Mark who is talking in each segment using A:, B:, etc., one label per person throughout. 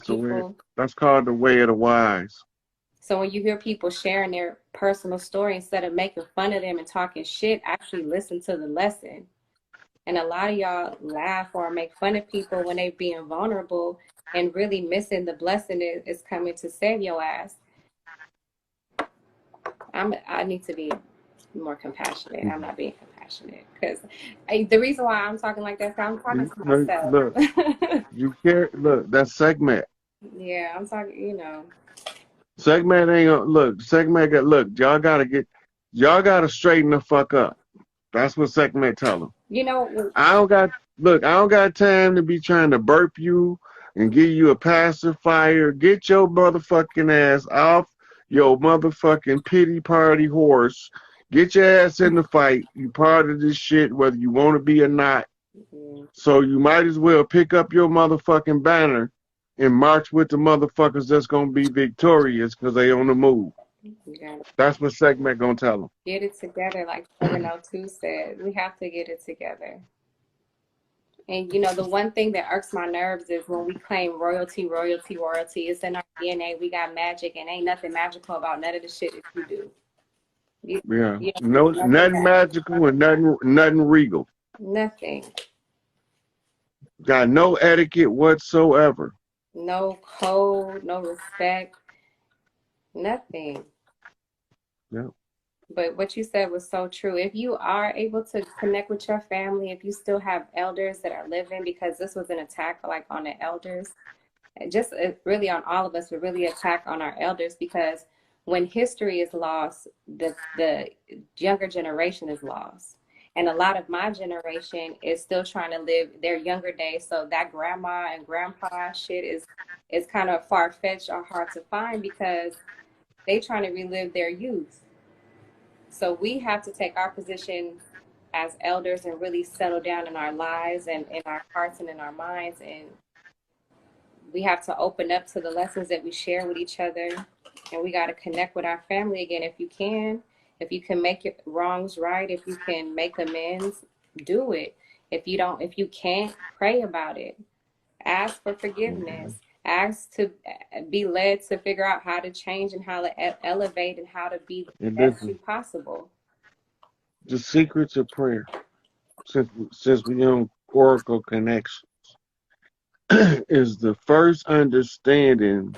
A: People.
B: That's called the way of the wise.
A: So when you hear people sharing their personal story, instead of making fun of them and talking shit, actually listen to the lesson. And a lot of y'all laugh or make fun of people when they being vulnerable and really missing the blessing is coming to save your ass. I need to be more compassionate. I'm not being compassionate because the reason why I'm talking like that is I'm talking to myself.
B: Look, you care. Look, that's segment.
A: Yeah, I'm talking.
B: Segment ain't gonna look. Segment got look. Y'all gotta straighten the fuck up. That's what segment tell them. I don't got time to be trying to burp you and give you a pacifier. Get your motherfucking ass off your motherfucking pity party horse. Get your ass in the fight. You part of this shit, whether you want to be or not. So you might as well pick up your motherfucking banner and march with the motherfuckers that's gonna be victorious because they on the move. That's what segment gonna tell them.
A: Get it together, like 702 said. We have to get it together. And the one thing that irks my nerves is when we claim royalty. It's in our DNA. We got magic, and ain't nothing magical about none of the shit that you do.
B: No, nothing magical and nothing regal.
A: Nothing.
B: Got no etiquette whatsoever.
A: No code, no respect, nothing.
B: Yeah.
A: But what you said was so true. If you are able to connect with your family, if you still have elders that are living, because this was an attack like on the elders, just really on all of us, but really attack on our elders, because when history is lost, the younger generation is lost. And a lot of my generation is still trying to live their younger days. So that grandma and grandpa shit is kind of far-fetched or hard to find because they trying to relive their youth. So we have to take our position as elders and really settle down in our lives and in our hearts and in our minds. And we have to open up to the lessons that we share with each other. And we got to connect with our family again if you can. If you can make your wrongs right, if you can make amends, do it. If you can't, pray about it. Ask for forgiveness. Ask to be led to figure out how to change and how to elevate and how to be the best you possible.
B: The secrets of prayer, since we on Oracle Connections, is the first understanding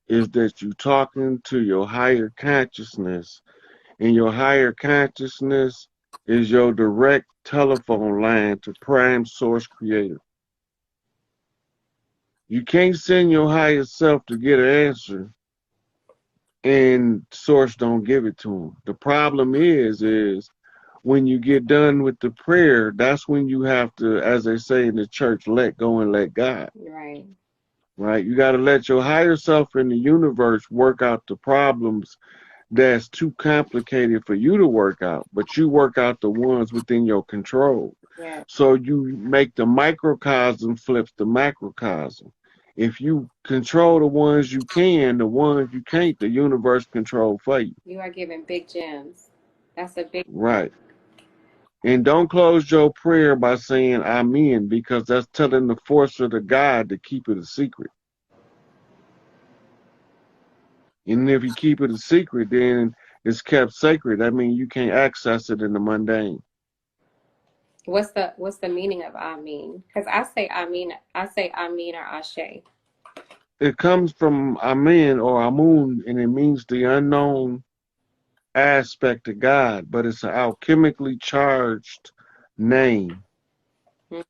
B: is that you're talking to your higher consciousness, and your higher consciousness is your direct telephone line to Prime Source Creator. You can't send your higher self to get an answer and Source don't give it to him. The problem is when you get done with the prayer, that's when you have to, as they say in the church, let go and let God.
A: Right.
B: Right? You got to let your higher self in the universe work out the problems that's too complicated for you to work out, but you work out the ones within your control.
A: Yeah.
B: So you make the microcosm flips the macrocosm. If you control the ones you can, the ones you can't, the universe control for you.
A: You are giving big gems. That's a big
B: right. And don't close your prayer by saying Amen, because that's telling the force of the God to keep it a secret. And if you keep it a secret, then it's kept sacred. That means you can't access it in the mundane.
A: What's the meaning of Amen? Because I say Amen or Ashe.
B: It comes from Amen or Amun, and it means the unknown aspect of God, but it's an alchemically charged name.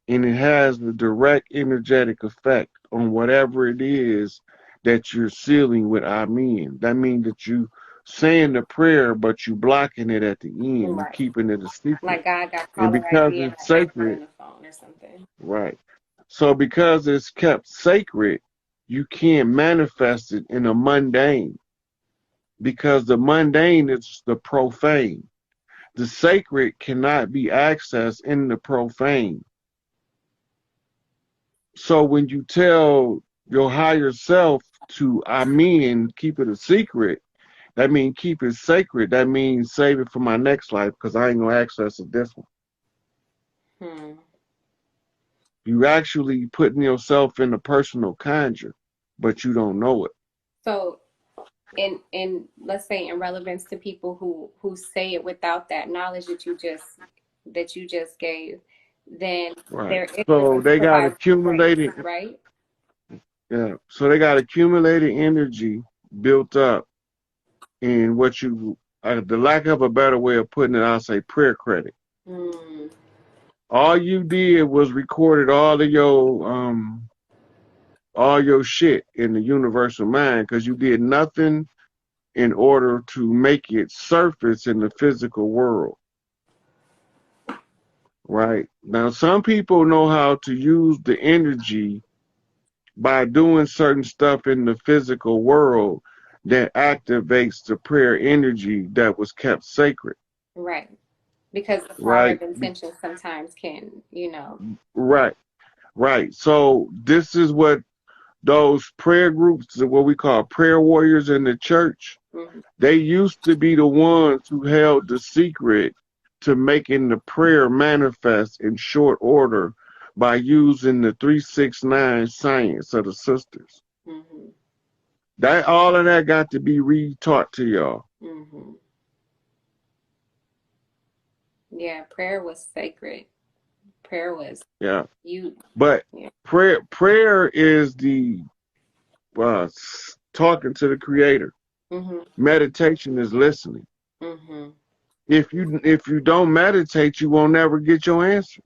B: And it has a direct energetic effect on whatever it is that you're sealing with Amen. That means that you saying the prayer, but you blocking it at the end. Right. You're keeping it a secret.
A: Like God got
B: and because it's sacred,
A: on the phone or something.
B: Right. So because it's kept sacred, you can't manifest it in a mundane. Because the mundane is the profane. The sacred cannot be accessed in the profane. So when you tell your higher self to Amen, keep it a secret, that means keep it sacred. That means save it for my next life because I ain't going to access it this one. You actually putting yourself in a personal conjure. but you don't know it.
A: So in let's say in relevance to people who say it without that knowledge that you just gave, then there is
B: so they got accumulated,
A: right?
B: Yeah. So they got accumulated energy built up in what you, the lack of a better way of putting it, I'll say prayer credit.
A: Mm.
B: All you did was recorded all your shit in the universal mind because you did nothing in order to make it surface in the physical world. Right? Now, some people know how to use the energy by doing certain stuff in the physical world that activates the prayer energy that was kept sacred.
A: Right. Because the power
B: Right?
A: of intention sometimes can,
B: Right. Right. So this is what those prayer groups, what we call prayer warriors in the church, they used to be the ones who held the secret to making the prayer manifest in short order by using the 369 science of the sisters. That all of that got to be retaught to y'all.
A: Yeah, prayer was sacred. Prayer was
B: But prayer is the talking to the creator. Meditation is listening. If you don't meditate, you won't never get your answer.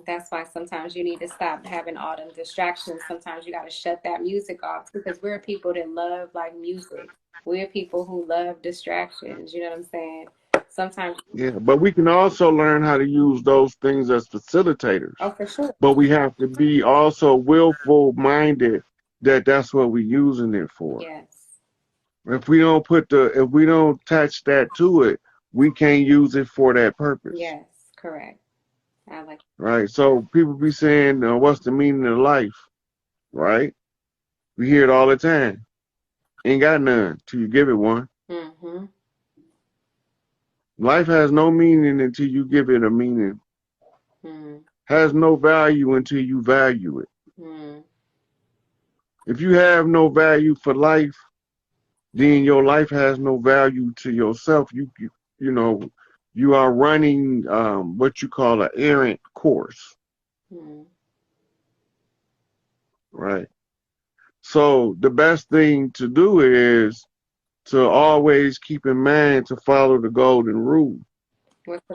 A: That's why sometimes you need to stop having all them distractions. Sometimes you got to shut that music off because we're people that love like music. We're people who love distractions. You know what I'm saying? Sometimes.
B: Yeah, but we can also learn how to use those things as facilitators.
A: Oh, for sure.
B: But we have to be also willful minded that that's what we're using it for.
A: Yes.
B: If we don't attach that to it, we can't use it for that purpose.
A: Yes, correct. I like.
B: Right. So people be saying, "What's the meaning of life?" Right. We hear it all the time. Ain't got none till you give it one. Life has no meaning until you give it a meaning. Has no value until you value it. If you have no value for life, then your life has no value to yourself. You are running what you call an errant course. Right. So the best thing to do is to always keep in mind to follow the golden rule.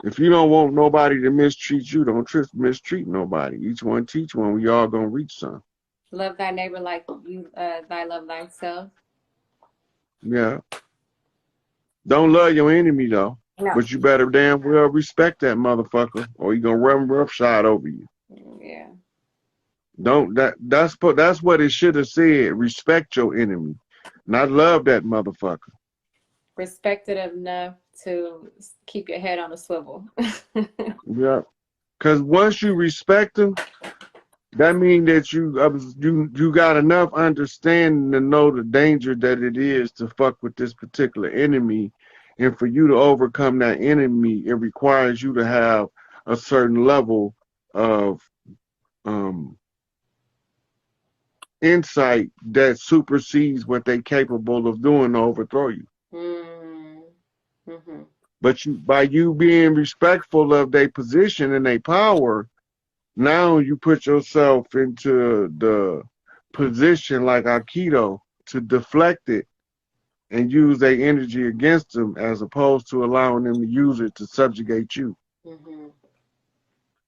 B: If you don't want nobody to mistreat you, don't mistreat nobody. Each one teach one. We all gonna reach some.
A: Love thy neighbor like you thy love thyself.
B: Yeah. Don't love your enemy though.
A: No.
B: But you better damn well respect that motherfucker, or he gonna run roughshod over you.
A: Yeah.
B: That's what it should have said. Respect your enemy, not love that motherfucker.
A: Respect it enough to keep your head on a swivel.
B: Yeah, because once you respect them, that means that you got enough understanding to know the danger that it is to fuck with this particular enemy, and for you to overcome that enemy, it requires you to have a certain level of insight that supersedes what they're capable of doing to overthrow you. But by you being respectful of their position and their power, now you put yourself into the position like Aikido to deflect it and use their energy against them as opposed to allowing them to use it to subjugate you.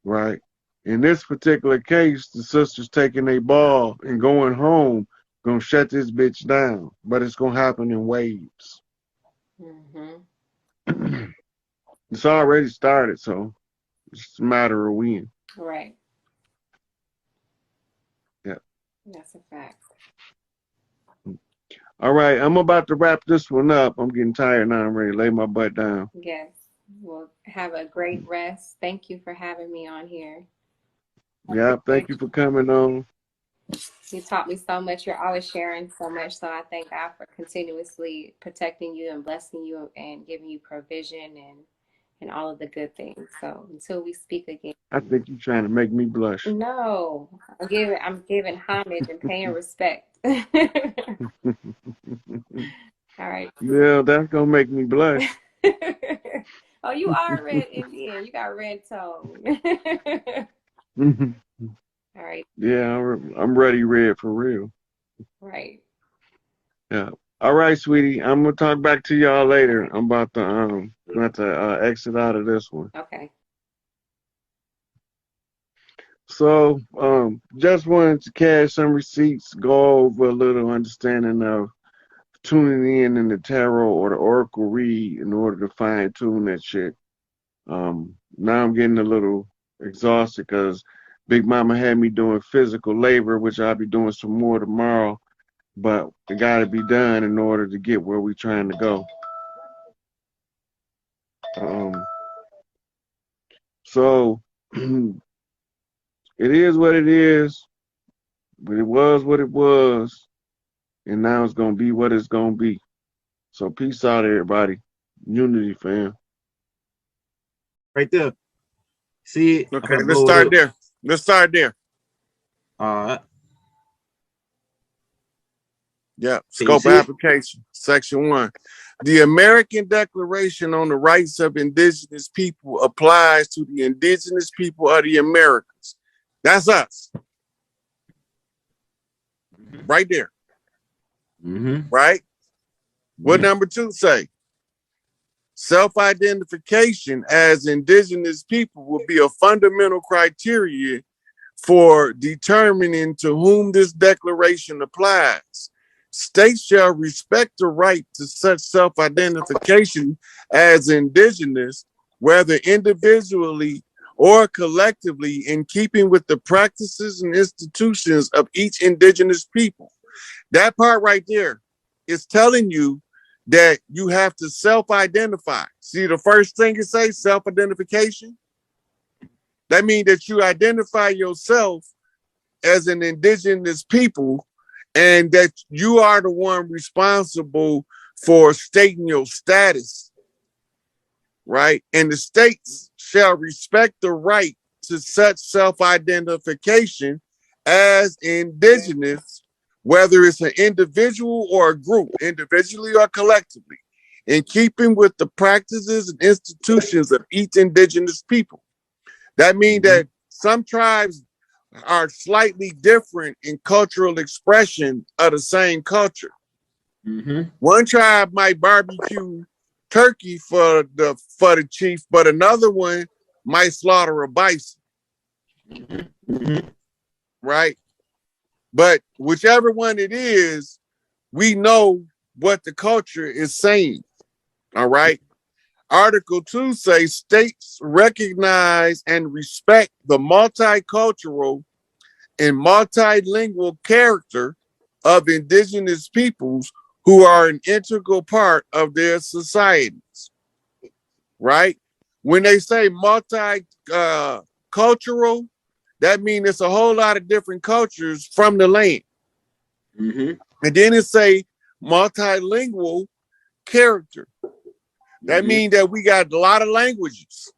B: Right? In this particular case, the sister's taking a ball and going home, gonna shut this bitch down, but it's gonna happen in waves. It's already started, so it's just a matter of when.
A: Right.
B: Yeah.
A: That's a fact.
B: All right, I'm about to wrap this one up. I'm getting tired now. I'm ready to lay my butt down.
A: Yes. Well, have a great rest. Thank you for having me on here.
B: Yeah, thank you for coming on.
A: You taught me so much. You're always sharing so much. So I thank God for continuously protecting you and blessing you and giving you provision and all of the good things. So until we speak again.
B: I think you're trying to make me blush.
A: No, I'm giving homage and paying respect. All right.
B: Yeah, that's gonna make me blush.
A: Oh, you are red Indian. You got red tone. All right.
B: Yeah, I'm ready red for real.
A: Right.
B: Yeah. All right, sweetie. I'm gonna talk back to y'all later. I'm about to exit out of this one.
A: Okay.
B: So just wanted to cash some receipts, go over a little understanding of tuning in the tarot or the oracle read in order to fine tune that shit. Now I'm getting a little exhausted because Big Mama had me doing physical labor, which I'll be doing some more tomorrow. But it got to be done in order to get where we're trying to go. So it is what it is, but it was what it was, and now it's gonna be what it's gonna be. So peace out, everybody. Unity, fam.
C: Right there. See it?
B: Okay, let's start there. Let's start there.
C: All right.
B: Yeah, scope application, section 1. The American Declaration on the Rights of Indigenous People applies to the indigenous people of the Americas. That's us. Right there. Right? What number 2 say? Self-identification as indigenous people will be a fundamental criteria for determining to whom this declaration applies. States shall respect the right to such self-identification as indigenous, whether individually or collectively, in keeping with the practices and institutions of each indigenous people. That part right there is telling you that you have to self-identify. See, the first thing it says, self-identification. That means that you identify yourself as an indigenous people and that you are the one responsible for stating your status, right? And the states shall respect the right to such self-identification as indigenous, whether it's an individual or a group, individually or collectively, in keeping with the practices and institutions of each indigenous people. That means that some tribes are slightly different in cultural expression of the same culture. One tribe might barbecue turkey for the chief, but another one might slaughter a bison. Right? But whichever one it is, we know what the culture is saying. All right. Article 2 says states recognize and respect the multicultural and multilingual character of indigenous peoples who are an integral part of their societies. Right? When they say multicultural, that means it's a whole lot of different cultures from the land. And then it say multilingual character. That means that we got a lot of languages.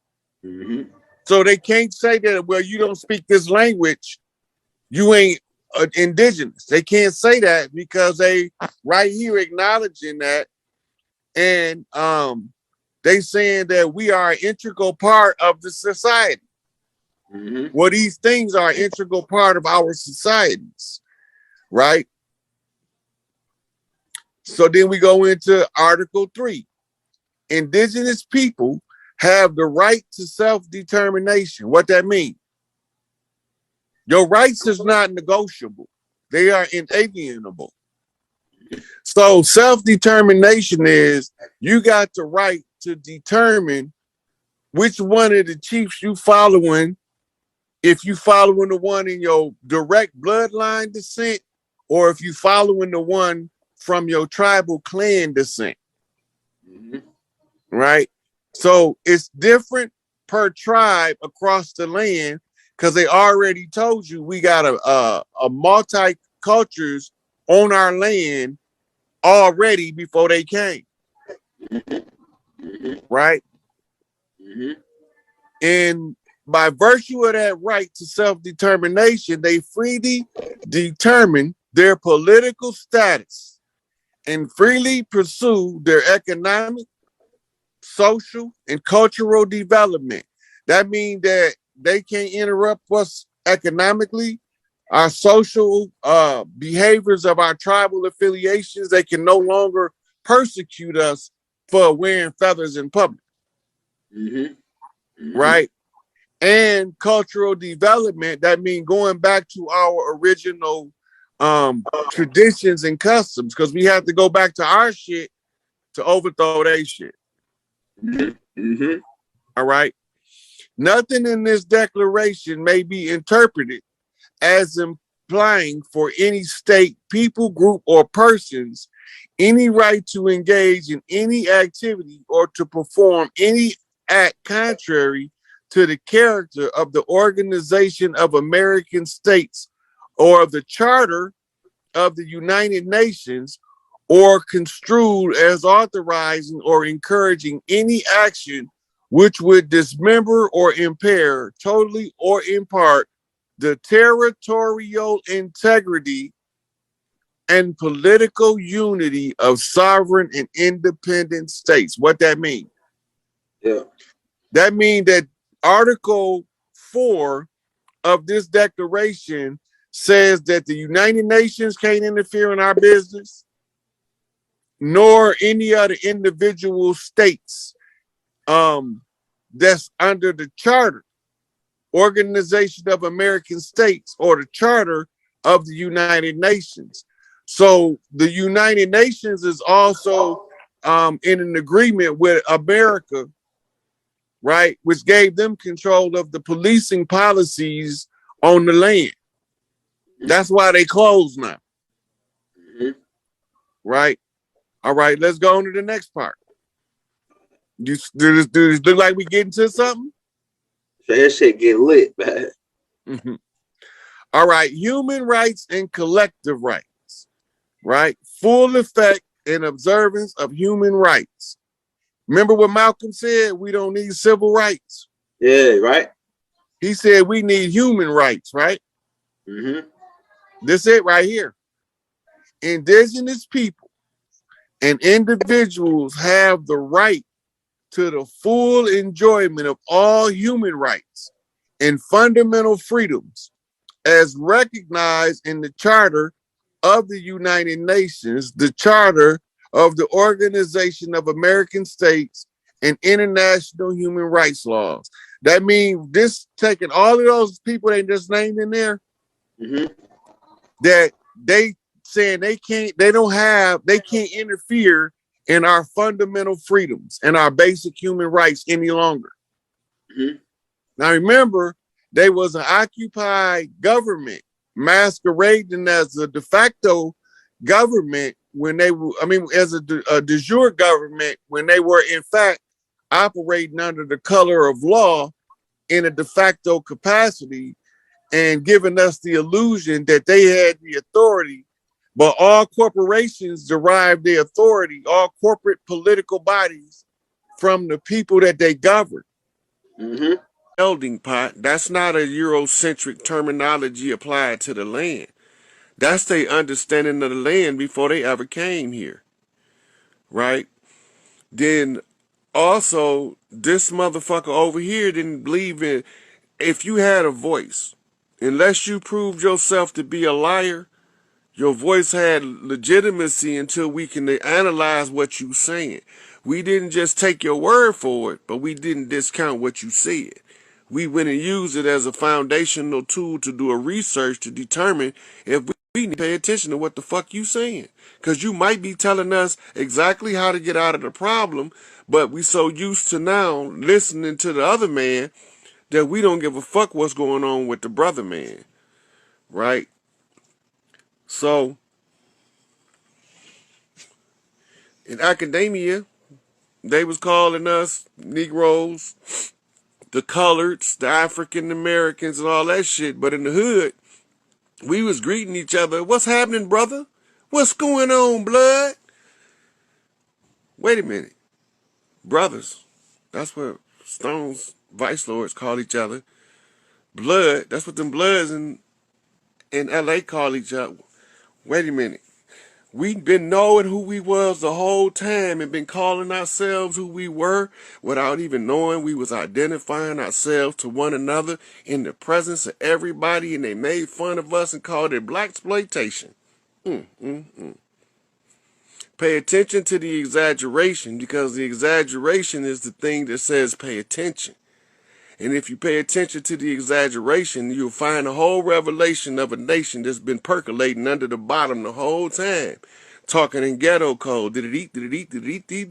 B: So they can't say that, well, you don't speak this language, you ain't indigenous. They can't say that because they right here acknowledging that. And they saying that we are an integral part of the society. Well, these things are an integral part of our societies, right? So then we go into Article 3. Indigenous people have the right to self-determination. What that means? Your rights is not negotiable. They are inalienable. So self-determination is you got the right to determine which one of the chiefs you following, if you following the one in your direct bloodline descent, or if you following the one from your tribal clan descent. Right? So it's different per tribe across the land because they already told you we got a multi-cultures on our land already before they came. Right? And by virtue of that right to self-determination, they freely determine their political status and freely pursue their economic, social, and cultural development. That means that they can't interrupt us economically, our social behaviors of our tribal affiliations. They can no longer persecute us for wearing feathers in public.
D: Mm-hmm. Mm-hmm.
B: Right? And cultural development, that means going back to our original traditions and customs, because we have to go back to our shit to overthrow their shit.
D: Mm-hmm.
B: All right. Nothing in this declaration may be interpreted as implying for any state, people, group, or persons any right to engage in any activity or to perform any act contrary to the character of the Organization of American States or of the Charter of the United Nations, or construed as authorizing or encouraging any action which would dismember or impair, totally or in part, the territorial integrity and political unity of sovereign and independent states. What that mean?
D: Yeah.
B: That means that Article 4 of this declaration says that the United Nations can't interfere in our business, nor any other individual states that's under the Charter, Organization of American States, or the Charter of the United Nations. So the United Nations is also in an agreement with America, right, which gave them control of the policing policies on the land. That's why they closed now.
D: Mm-hmm.
B: Right? All right, let's go on to the next part. Do this look like we getting to something?
D: So that shit get lit, man.
B: Mm-hmm. All right, human rights and collective rights, right? Full effect and observance of human rights. Remember what Malcolm said? We don't need civil rights.
D: Yeah, right.
B: He said we need human rights, right?
D: Mm-hmm.
B: This it right here. Indigenous people and individuals have the right to the full enjoyment of all human rights and fundamental freedoms as recognized in the Charter of the United Nations, the Charter of the Organization of American States, and international human rights laws. That means this taking all of those people they just named in there,
D: mm-hmm.
B: that they saying they can't interfere in our fundamental freedoms and our basic human rights any longer.
D: Mm-hmm.
B: Now remember, they was an occupied government masquerading as a de facto government when they were, as a de jure government when they were in fact operating under the color of law in a de facto capacity and giving us the illusion that they had the authority. But all corporations derive their authority, all corporate political bodies, from the people that they govern.
D: Mm-hmm.
B: Melting pot, that's not a Eurocentric terminology applied to the land. That's their understanding of the land before they ever came here. Right? Then also, this motherfucker over here didn't believe in, if you had a voice, unless you proved yourself to be a liar, your voice had legitimacy until we can analyze what you saying. We didn't just take your word for it, but we didn't discount what you said. We went and used it as a foundational tool to do a research to determine if we need to pay attention to what the fuck you saying. Because you might be telling us exactly how to get out of the problem, but we so used to now listening to the other man that we don't give a fuck what's going on with the brother man. Right? So, in academia, they was calling us Negroes, the coloreds, the African Americans, and all that shit. But in the hood, we was greeting each other. What's happening, brother? What's going on, blood? Wait a minute. Brothers. That's what Stone's vice lords call each other.
E: blood. That's what them bloods in LA call each other. Wait a minute. We've been knowing who we was the whole time and been calling ourselves who we were without even knowing we was identifying ourselves to one another in the presence of everybody, and they made fun of us and called it black exploitation. Pay attention to the exaggeration, because the exaggeration is the thing that says pay attention. And if you pay attention to the exaggeration, you'll find a whole revelation of a nation that's been percolating under the bottom the whole time. Talking in ghetto code, did it eat,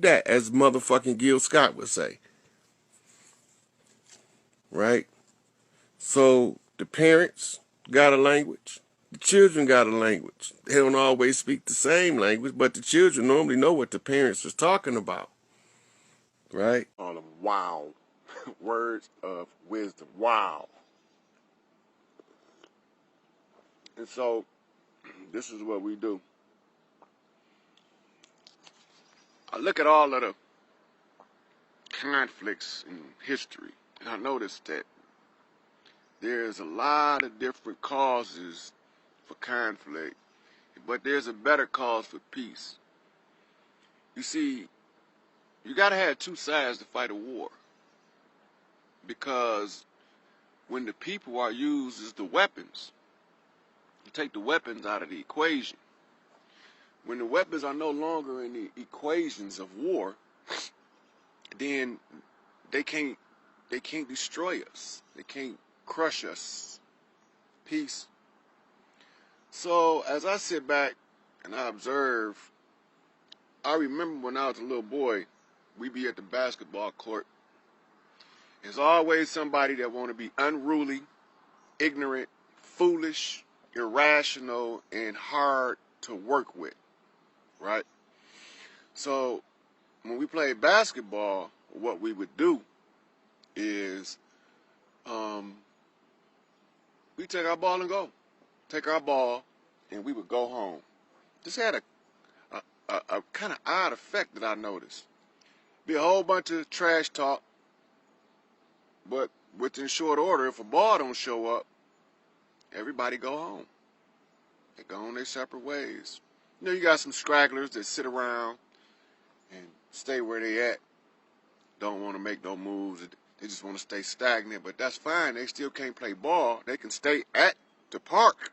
E: that, as motherfucking Gil Scott would say. Right? So the parents got a language. The children got a language. They don't always speak the same language, but the children normally know what the parents is talking about. Right? All them wow. Words of wisdom. Wow. And so, this is what we do. I look at all of the conflicts in history, and I noticed that there's a lot of different causes for conflict, but there's a better cause for peace. You see, you gotta have two sides to fight a war, because when the people are used as the weapons, you take the weapons out of the equation. When the weapons are no longer in the equations of war, then they can't destroy us. They can't crush us. Peace. So as I sit back and I observe, I remember when I was a little boy, we'd be at the basketball court. There's always somebody that want to be unruly, ignorant, foolish, irrational, and hard to work with. Right? So when we played basketball, what we would do is we take our ball and go. Take our ball and we would go home. This had a kind of odd effect that I noticed. Be a whole bunch of trash talk, but within short order, if a ball don't show up, everybody go home. They go on their separate ways. You know, you got some stragglers that sit around and stay where they at. Don't want to make no moves. They just want to stay stagnant, but that's fine. They still can't play ball. They can stay at the park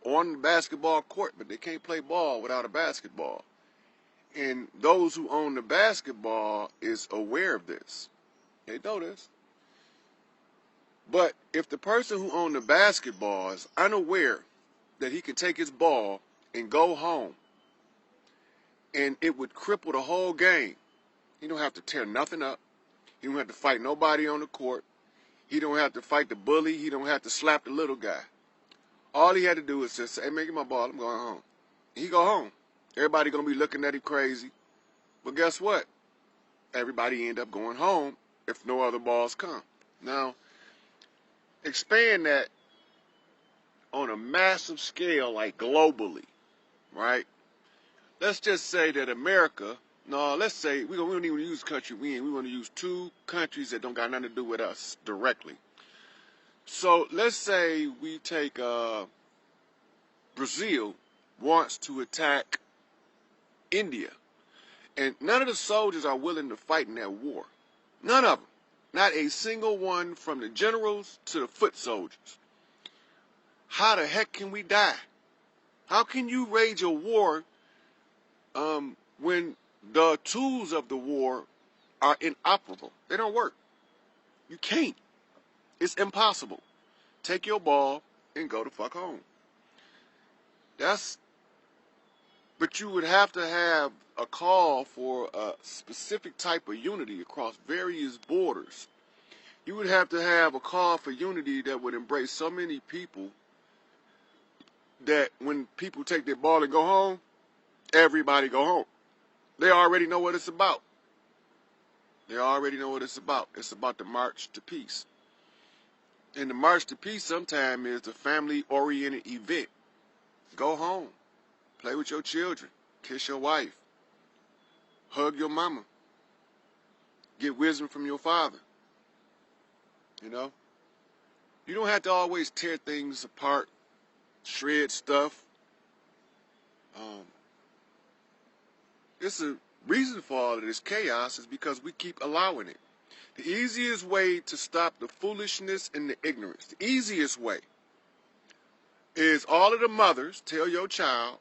E: on the basketball court, but they can't play ball without a basketball. And those who own the basketball is aware of this. They know this. But if the person who owned the basketball is unaware that he can take his ball and go home, and it would cripple the whole game. He don't have to tear nothing up. He don't have to fight nobody on the court. He don't have to fight the bully. He don't have to slap the little guy. All he had to do is just say, hey, man, get my ball. I'm going home. And he go home. Everybody going to be looking at him crazy. But guess what? Everybody end up going home if no other balls come. Now, expand that on a massive scale, like globally, right? Let's just say that America, no, let's say, we don't even use country we in. We want to use two countries that don't got nothing to do with us directly. So let's say we take Brazil wants to attack India. And none of the soldiers are willing to fight in that war. None of them. Not a single one, from the generals to the foot soldiers. How the heck can we die? How can you wage a war when the tools of the war are inoperable? They don't work. You can't. It's impossible. Take your ball and go the fuck home. But you would have to have a call for a specific type of unity across various borders. You would have to have a call for unity that would embrace so many people that when people take their ball and go home, everybody go home. They already know what it's about. They already know what it's about. It's about the march to peace. And the march to peace sometimes is a family-oriented event. Go home. Play with your children. Kiss your wife. Hug your mama. Get wisdom from your father. You know? You don't have to always tear things apart, shred stuff. It's a reason for all of this chaos is because we keep allowing it. The easiest way to stop the foolishness and the ignorance, the easiest way, is all of the mothers tell your child,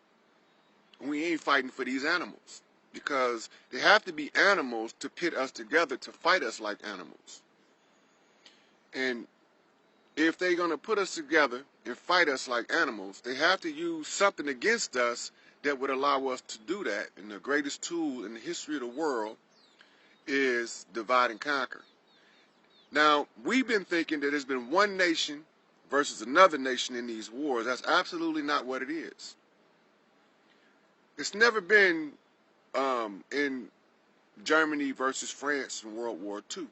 E: we ain't fighting for these animals. Because they have to be animals to pit us together to fight us like animals. And if they're going to put us together and fight us like animals, they have to use something against us that would allow us to do that. And the greatest tool in the history of the world is divide and conquer. Now, we've been thinking that there's been one nation versus another nation in these wars. That's absolutely not what it is. It's never been in Germany versus France in World War II.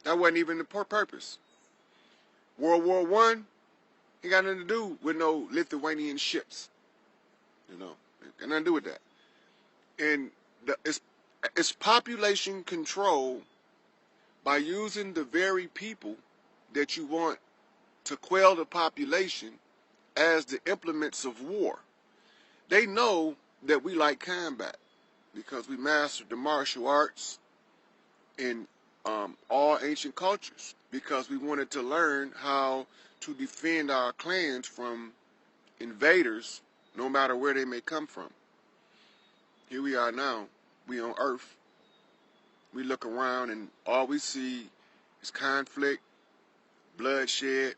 E: That wasn't even the purpose. World War I, it got nothing to do with no Lithuanian ships. You know, it got nothing to do with that. And it's population control by using the very people that you want to quell the population as the implements of war. They know that we like combat because we mastered the martial arts in all ancient cultures, because we wanted to learn how to defend our clans from invaders, no matter where they may come from. Here we are now, we on Earth. We look around and all we see is conflict, bloodshed,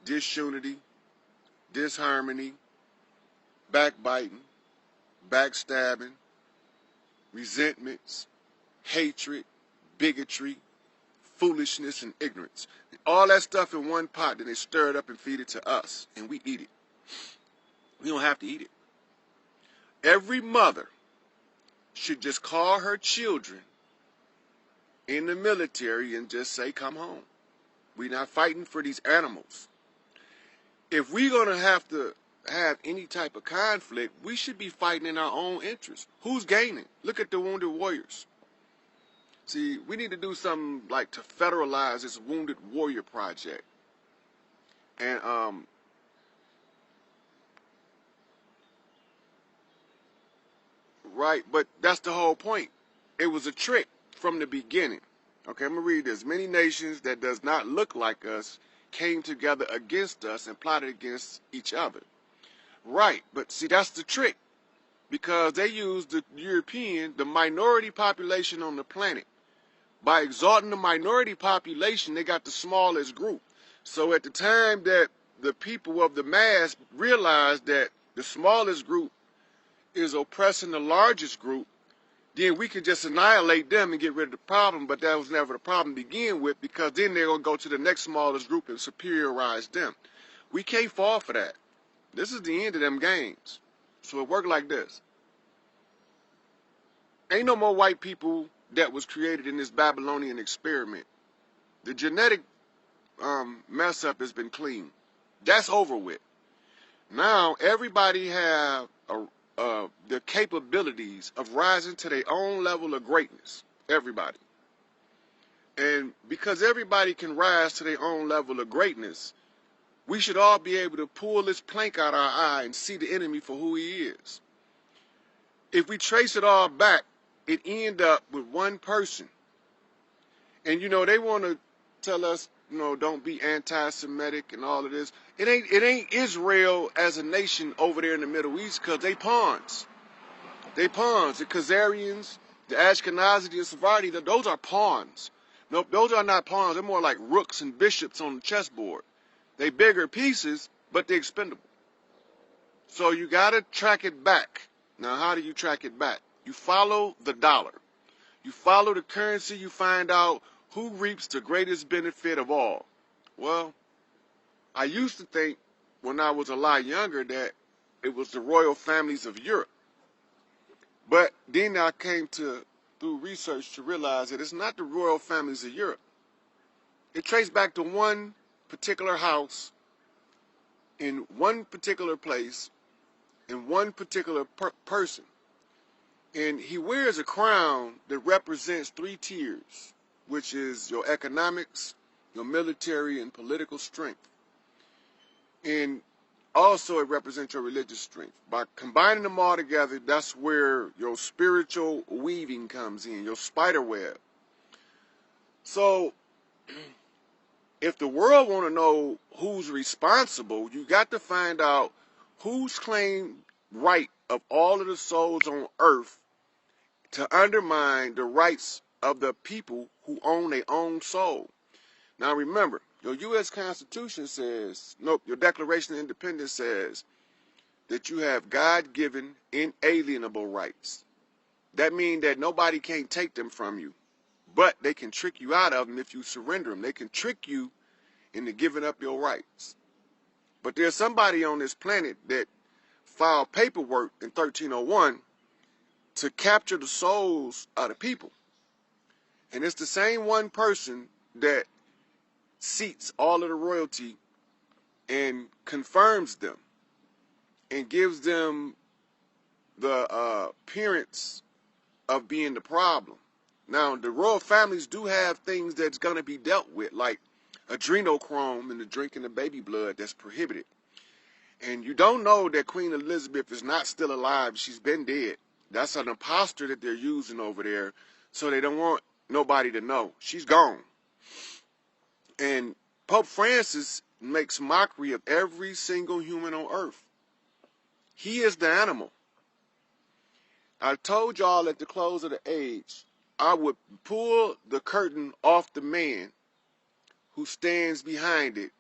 E: disunity, disharmony, backbiting, backstabbing, resentments, hatred, bigotry, foolishness, and ignorance. All that stuff in one pot, then they stir it up and feed it to us, and we eat it. We don't have to eat it. Every mother should just call her children in the military and just say, come home. We're not fighting for these animals. If we're going to have any type of conflict, we should be fighting in our own interest. Who's gaining? Look at the wounded warriors. See, we need to do something like to federalize this Wounded Warrior Project. And right, but that's the whole point. It was a trick from the beginning. Okay, I'm going to read this. Many nations that does not look like us came together against us and plotted against each other. Right, but see, that's the trick. Because they used the minority population on the planet. By exalting the minority population, they got the smallest group. So at the time that the people of the mass realized that the smallest group is oppressing the largest group, then we can just annihilate them and get rid of the problem. But that was never the problem to begin with, because then they're going to go to the next smallest group and superiorize them. We can't fall for that. This is the end of them games. So it worked like this. Ain't no more white people that was created in this Babylonian experiment. The genetic mess up has been clean. That's over with. Now everybody have the capabilities of rising to their own level of greatness. Everybody. And because everybody can rise to their own level of greatness, we should all be able to pull this plank out our eye and see the enemy for who he is. If we trace it all back, it end up with one person. And, you know, they want to tell us, you know, don't be anti-Semitic and all of this. It ain't Israel as a nation over there in the Middle East, because they pawns. They pawns. The Khazarians, the Ashkenazi, the Sephardi, those are pawns. No, those are not pawns. They're more like rooks and bishops on the chessboard. They bigger pieces, but they're expendable. So you got to track it back. Now, how do you track it back? You follow the dollar. You follow the currency, you find out who reaps the greatest benefit of all. Well, I used to think when I was a lot younger that it was the royal families of Europe. But then I came to, through research, to realize that it's not the royal families of Europe. It traced back to one particular house, in one particular place, in one particular person. And he wears a crown that represents 3 tiers, which is your economics, your military and political strength. And also it represents your religious strength. By combining them all together, that's where your spiritual weaving comes in, your spider web. So if the world want to know who's responsible, you got to find out who's claimed right of all of the souls on earth to undermine the rights of the people who own their own soul. Now remember, your U.S. Constitution says, nope, your Declaration of Independence says that you have God-given inalienable rights. That means that nobody can't take them from you, but they can trick you out of them if you surrender them. They can trick you into giving up your rights. But there's somebody on this planet that filed paperwork in 1301 to capture the souls of the people. And it's the same one person that seats all of the royalty and confirms them and gives them the appearance of being the problem. Now, the royal families do have things that's going to be dealt with, like adrenochrome in the drinking of baby blood that's prohibited. And you don't know that Queen Elizabeth is not still alive. She's been dead. That's an imposter that they're using over there, so they don't want nobody to know. She's gone. And Pope Francis makes mockery of every single human on earth. He is the animal. I told y'all at the close of the age, I would pull the curtain off the man who stands behind it,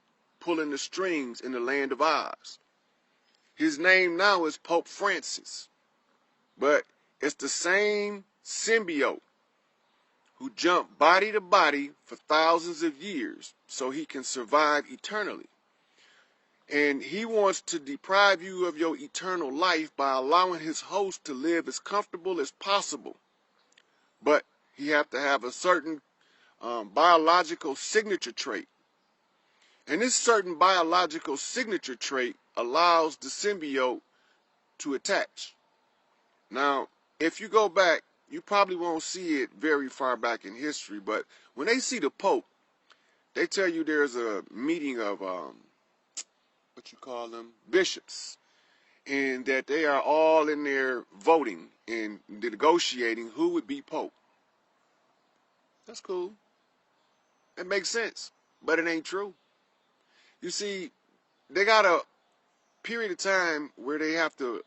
E: pulling the strings in the land of Oz. His name now is Pope Francis, but it's the same symbiote who jumped body to body for thousands of years so he can survive eternally. And he wants to deprive you of your eternal life by allowing his host to live as comfortable as possible. But he have to have a certain biological signature trait. And this certain biological signature trait allows the symbiote to attach. Now, if you go back, you probably won't see it very far back in history, but when they see the Pope, they tell you there's a meeting of, what you call them, bishops, and that they are all in there voting and negotiating who would be Pope. That's cool. It makes sense, but it ain't true. You see, they got a period of time where they have to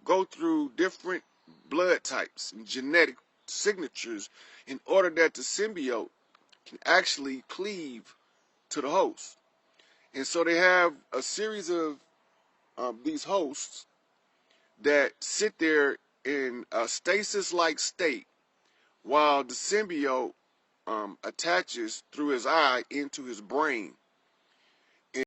E: go through different blood types and genetic signatures in order that the symbiote can actually cleave to the host. And so they have a series of these hosts that sit there in a stasis-like state while the symbiote attaches through his eye into his brain.